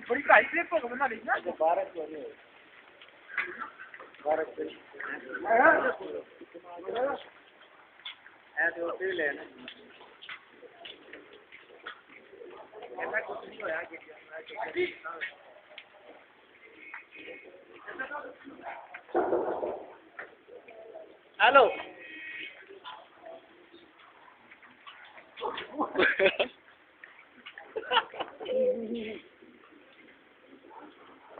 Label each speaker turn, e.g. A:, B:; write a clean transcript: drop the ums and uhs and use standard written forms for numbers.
A: थोड़ी काई से को बना ली ना 12 को नहीं 12 को है तो पे लेना ऐसा कुछ नहीं होया कि हेलो